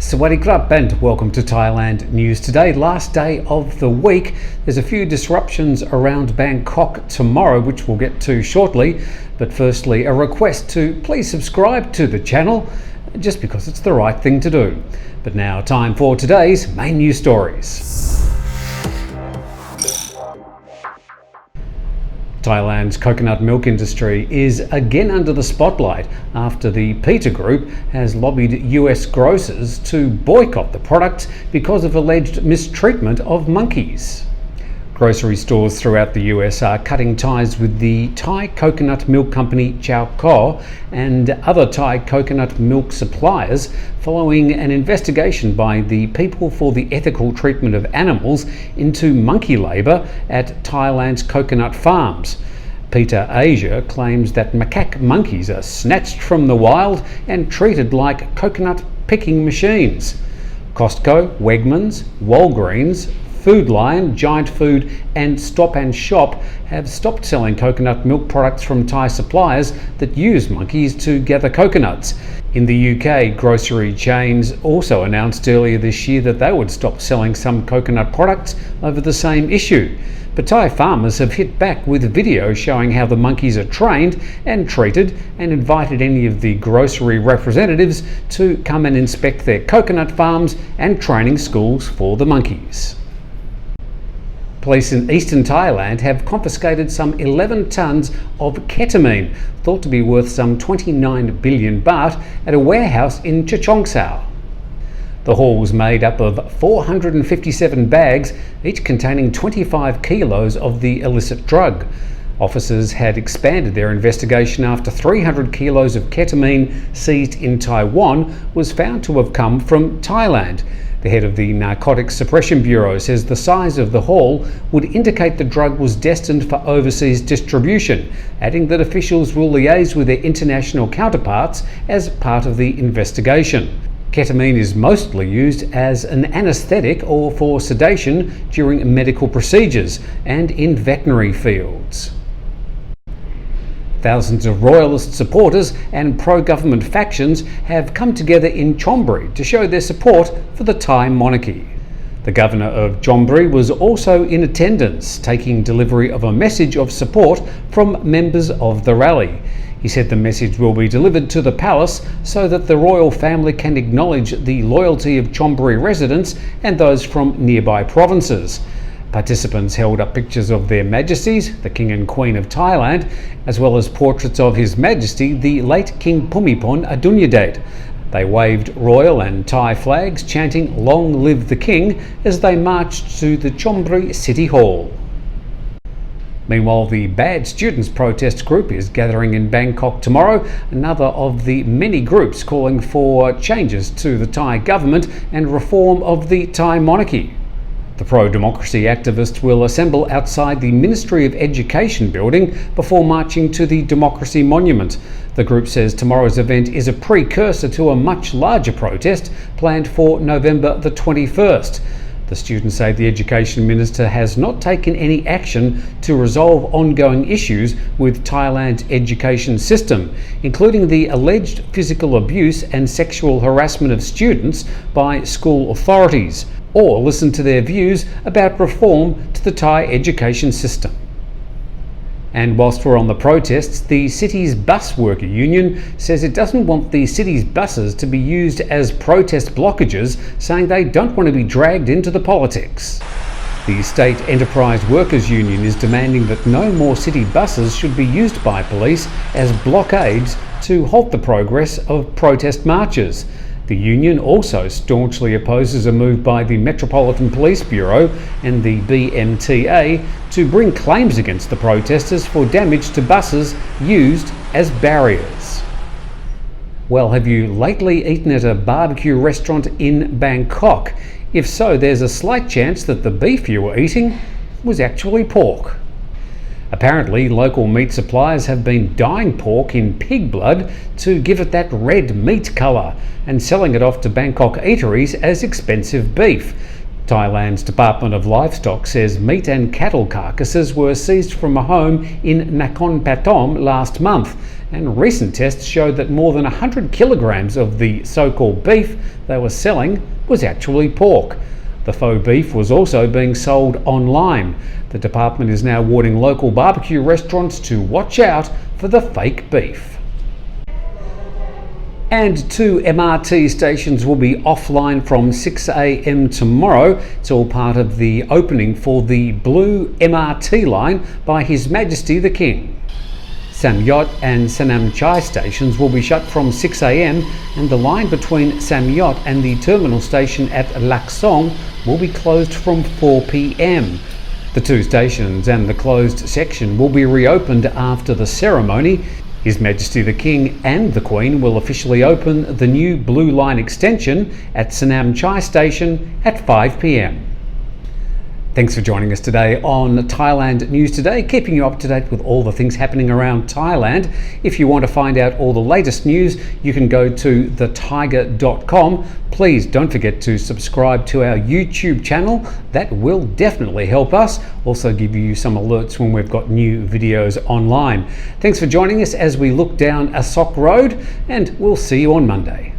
Sawadee krap and welcome to Thailand News Today. Last day of the week. There's a few disruptions around Bangkok tomorrow, which we'll get to shortly. But firstly, a request to please subscribe to the channel, just because it's the right thing to do. But now, time for today's main news stories. Thailand's coconut milk industry is again under the spotlight after the PETA group has lobbied US grocers to boycott the product because of alleged mistreatment of monkeys. Grocery stores throughout the US are cutting ties with the Thai coconut milk company Chaokoh and other Thai coconut milk suppliers following an investigation by the People for the Ethical Treatment of Animals into monkey labour at Thailand's coconut farms. PETA Asia claims that macaque monkeys are snatched from the wild and treated like coconut picking machines. Costco, Wegmans, Walgreens, Food Lion, Giant Food and Stop and Shop have stopped selling coconut milk products from Thai suppliers that use monkeys to gather coconuts. In the UK, grocery chains also announced earlier this year that they would stop selling some coconut products over the same issue. But Thai farmers have hit back with videos showing how the monkeys are trained and treated, and invited any of the grocery representatives to come and inspect their coconut farms and training schools for the monkeys. Police in eastern Thailand have confiscated some 11 tonnes of ketamine, thought to be worth some 29 billion baht, at a warehouse in Chaokoh. The haul was made up of 457 bags, each containing 25 kilos of the illicit drug. Officers had expanded their investigation after 300 kilos of ketamine seized in Taiwan was found to have come from Thailand. The head of the Narcotics Suppression Bureau says the size of the haul would indicate the drug was destined for overseas distribution, adding that officials will liaise with their international counterparts as part of the investigation. Ketamine is mostly used as an anaesthetic or for sedation during medical procedures and in veterinary fields. Thousands of royalist supporters and pro-government factions have come together in Chonburi to show their support for the Thai monarchy. The governor of Chonburi was also in attendance, taking delivery of a message of support from members of the rally. He said the message will be delivered to the palace so that the royal family can acknowledge the loyalty of Chonburi residents and those from nearby provinces. Participants held up pictures of their Majesties, the King and Queen of Thailand, as well as portraits of His Majesty, the late King Bhumibol Adulyadej. They waved royal and Thai flags, chanting "Long live the King" as they marched to the Chonburi City Hall. Meanwhile, the Bad Students protest group is gathering in Bangkok tomorrow, another of the many groups calling for changes to the Thai government and reform of the Thai monarchy. The pro-democracy activists will assemble outside the Ministry of Education building before marching to the Democracy Monument. The group says tomorrow's event is a precursor to a much larger protest planned for November the 21st. The students say the Education Minister has not taken any action to resolve ongoing issues with Thailand's education system, including the alleged physical abuse and sexual harassment of students by school authorities, or listen to their views about reform to the Thai education system. And whilst we're on the protests, the city's bus worker union says it doesn't want the city's buses to be used as protest blockages, saying they don't want to be dragged into the politics. The State Enterprise Workers Union is demanding that no more city buses should be used by police as blockades to halt the progress of protest marches. The union also staunchly opposes a move by the Metropolitan Police Bureau and the BMTA to bring claims against the protesters for damage to buses used as barriers. Well, have you lately eaten at a barbecue restaurant in Bangkok? If so, there's a slight chance that the beef you were eating was actually pork. Apparently, local meat suppliers have been dyeing pork in pig blood to give it that red meat colour and selling it off to Bangkok eateries as expensive beef. Thailand's Department of Livestock says meat and cattle carcasses were seized from a home in Nakhon Pathom last month, and recent tests showed that more than 100 kilograms of the so-called beef they were selling was actually pork. The faux beef was also being sold online. The department is now warning local barbecue restaurants to watch out for the fake beef. And 2 MRT stations will be offline from 6 a.m. tomorrow. It's all part of the opening for the Blue MRT line by His Majesty the King. Samyot and Sanam Chai stations will be shut from 6 a.m. and the line between Samyot and the terminal station at Laksong will be closed from 4 p.m. The 2 stations and the closed section will be reopened after the ceremony. His Majesty the King and the Queen will officially open the new Blue Line extension at Sanam Chai Station at 5 p.m. Thanks for joining us today on Thailand News Today, keeping you up to date with all the things happening around Thailand. If you want to find out all the latest news, you can go to thetiger.com. Please don't forget to subscribe to our YouTube channel. That will definitely help us. Also give you some alerts when we've got new videos online. Thanks for joining us as we look down Asok Road, and we'll see you on Monday.